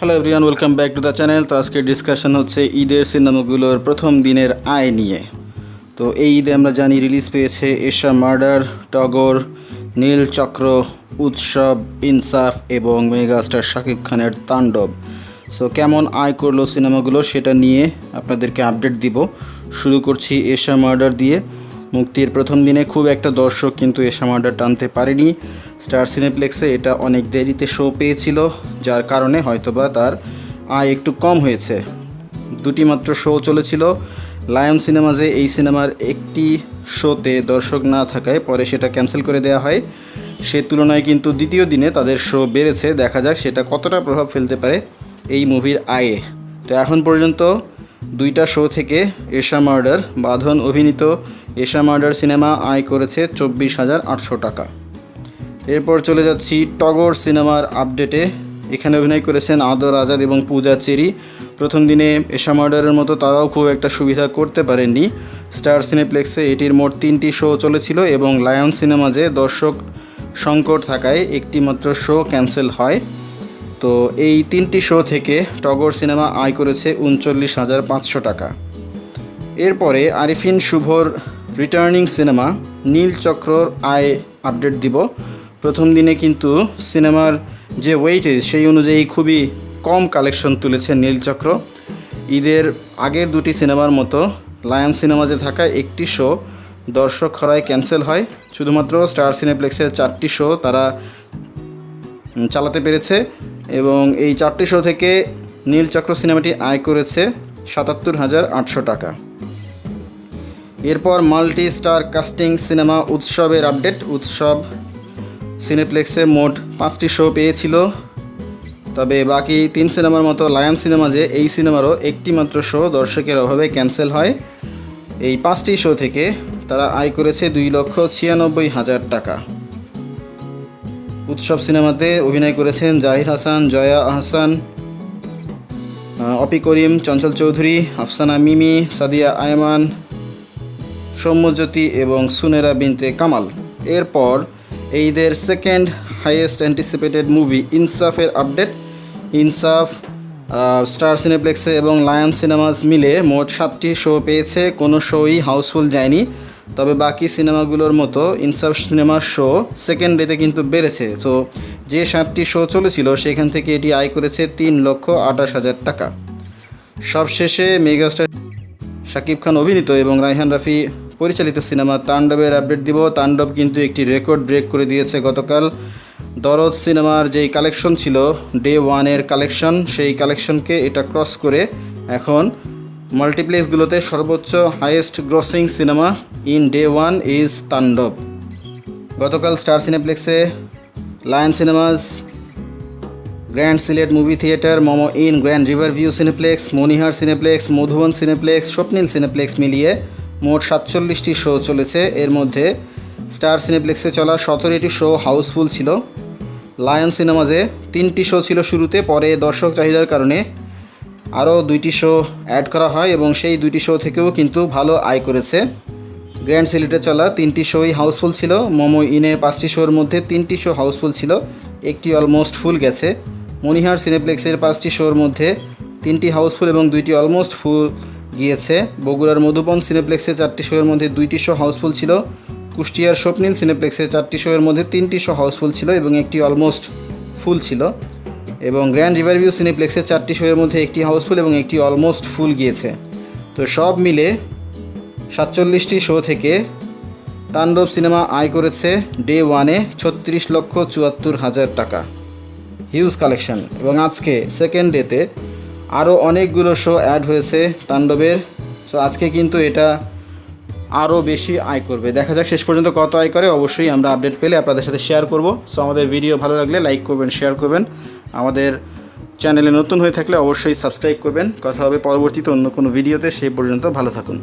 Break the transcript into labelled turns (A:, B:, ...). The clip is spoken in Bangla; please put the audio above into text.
A: Hello everyone, welcome back to the channel. তো আজকে ডিসকাশন হচ্ছে ঈদের সিনেমাগুলোর প্রথম দিনের আয় নিয়ে। তো এই ঈদে আমরা জানি রিলিজ পেয়েছে এশা মার্ডার, টগর, নীলচক্র, উৎসব, ইনসাফ এবং মেগাস্টার শাকিব খানের তাণ্ডব। সো কেমন আয় করলো সিনেমাগুলো সেটা নিয়ে আপনাদেরকে আপডেট দিব। শুরু করছি এশা মার্ডার দিয়ে। মুক্তির প্রথম দিনে খুব একটা দর্শক কিন্তু এশা মার্ডার টানতে পারেনি। স্টার সিনেপ্লেক্সে এটা অনেক দেরিতে শো পেয়েছিল, যার কারণে হয়তোবা তার আয় একটু কম হয়েছে। দুটি মাত্র শো চলেছিল লায়ন সিনেমাজে। এই সিনেমার একটি শোতে দর্শক না থাকায় পরে সেটা ক্যান্সেল করে দেওয়া হয়। সে তুলনায় কিন্তু দ্বিতীয় দিনে তাদের শো বেড়েছে। দেখা যাক সেটা কতটা প্রভাব ফেলতে পারে এই মুভির আয়ে। তো এখন পর্যন্ত দুইটা শো থেকে এশা মার্ডার, বাঁধন অভিনীত এশা মার্ডার সিনেমা আয় করেছে 24,800 টাকা। এরপর চলে যাচ্ছি টগর সিনেমার আপডেটে। এখানে অভিনয় করেছেন আদর আজাদ এবং পূজা চেরি। প্রথম দিনে এশা মার্ডারের মতো তারাও খুব একটা সুবিধা করতে পারেননি। স্টার সিনেপ্লেক্সে এটির মোট 3টি শো চলেছিল এবং লায়ন সিনেমাজে দর্শক সংকট থাকায় একটি মাত্র শো ক্যান্সেল হয়। তো এই 3টি শো থেকে টগর সিনেমা আয় করেছে 39,500 টাকা। এরপরে আরিফিন শুভর রিটার্নিং সিনেমা নীলচক্রর আয় আপডেট দিব। প্রথম দিনে কিন্তু সিনেমার যে ওয়েটেজ সেই অনুযায়ী খুবই কম কালেকশন তুলেছে নীলচক্র। ঈদের আগের দুটি সিনেমার মতো লায়ন সিনেমাজে থাকা একটি শো দর্শক খরায় ক্যান্সেল হয়। শুধুমাত্র স্টার সিনেপ্লেক্সের 4টি শো তারা চালাতে পেরেছে এবং এই 4টি শো থেকে নীলচক্র সিনেমাটি আয় করেছে 77,800 টাকা। এরপর মাল্টি স্টার কাস্টিং সিনেমা উৎসবের আপডেট। উৎসব সিনেপ্লেক্সে মোট 5টি শো পেয়েছিল, তবে বাকি 3 সিনেমার মতো লায়ন সিনেমাজে এই সিনেমারও একটি মাত্র শো দর্শকের অভাবে ক্যান্সেল হয়। এই 5টি শো থেকে তারা আয় করেছে 2,96,000 টাকা। উৎসব সিনেমাতে অভিনয় করেছেন জাহিদ হাসান, জয়া আহসান, অপি করিম, চঞ্চল চৌধুরী, আফসানা মিমি, সাদিয়া আয়মান, সৌম্যজ্যোতি এবং সুনেরা বিনতে কামাল। এরপর ঈদের সেকেন্ড হাইয়েস্ট অ্যান্টিসিপেটেড মুভি ইনসাফের আপডেট। ইনসাফ স্টার সিনেপ্লেক্সে এবং লায়ন সিনেমাস মিলে মোট 7টি শো পেয়েছে। কোনো শোই হাউসফুল যায়নি, তবে বাকি সিনেমাগুলোর মতো ইনসাফ সিনেমার শো সেকেন্ড ডেতে কিন্তু বেড়েছে। তো যে 7টি শো চলেছিল সেখান থেকে এটি আয় করেছে 3,28,000 টাকা। সবশেষে মেগাস্টার শাকিব খান অভিনীত এবং রায়হান রাফি পরিচালিত সিনেমা তাণ্ডবের আপডেট দিব। তাণ্ডব কিন্তু একটি রেকর্ড ব্রেক করে দিয়েছে গতকাল। দরদ সিনেমার যেই কালেকশন ছিল ডে 1-এর কালেকশন, সেই কালেকশনকে এটা ক্রস করে এখন মাল্টিপ্লেক্সগুলোতে সর্বোচ্চ highest grossing cinema in day 1 is Tandav. গতকাল স্টার সিনেপ্লেক্সে lion cinemas, grand Sylhet movie theatre, Momo inn, grand river view cineplex, Monihar cineplex, Modhubon cineplex, Swapnil cineplex মিলিয়ে মোট 47টি শো চলেছে। এর মধ্যে স্টার সিনেপ্লেক্সে চলা 17টি শো হাউসফুল ছিল। লায়ন সিনেমাজে 3টি শো ছিল শুরুতে, পরে দর্শক চাহিদার কারণে আরও 2টি শো অ্যাড করা হয় এবং সেই 2টি শো থেকেও কিন্তু ভালো আয় করেছে। গ্র্যান্ড সিলেটে চলা 3টি শোই হাউসফুল ছিল। মোমো ইনে 5টি শোর মধ্যে 3টি শো হাউসফুল ছিল, একটি অলমোস্ট ফুল গেছে। মনিহার সিনেপ্লেক্সের 5টি শোর মধ্যে 3টি হাউসফুল এবং 2টি অলমোস্ট ফুল গিয়েছে। বগুড়ার মধুবন সিনেপ্লেক্সে 4টি শোয়ের মধ্যে 2টি শো হাউসফুল ছিল। কুষ্টিয়ার স্বপ্নিল সিনেপ্লেক্সে 4টি শোয়ের মধ্যে 3টি শো হাউসফুল ছিল এবং একটি অলমোস্ট ফুল ছিল। এবং গ্র্যান্ড রিভার ভিউ সিনেপ্লেক্সে 4টি শোয়ের মধ্যে একটি হাউসফুল এবং একটি অলমোস্ট ফুল গিয়েছে। তো সব মিলে 47টি শো থেকে তাণ্ডব সিনেমা আয় করেছে ডে 1-এ 36,74,000 টাকা। Huge collection. এবং আজকে সেকেন্ড ডেতে আরও অনেকগুলো শো অ্যাড হয়েছে তাণ্ডবের। সো আজকে কিন্তু এটা আরও বেশি আয় করবে। দেখা যাক শেষ পর্যন্ত কত আয় করে। অবশ্যই আমরা আপডেট পেলে আপনাদের সাথে শেয়ার করব। সো আমাদের ভিডিও ভালো লাগলে লাইক করবেন, শেয়ার করবেন। আমাদের চ্যানেলে নতুন হয়ে থাকলে অবশ্যই সাবস্ক্রাইব করবেন। কথা হবে পরবর্তীতে অন্য কোনো ভিডিওতে। সেই পর্যন্ত ভালো থাকুন।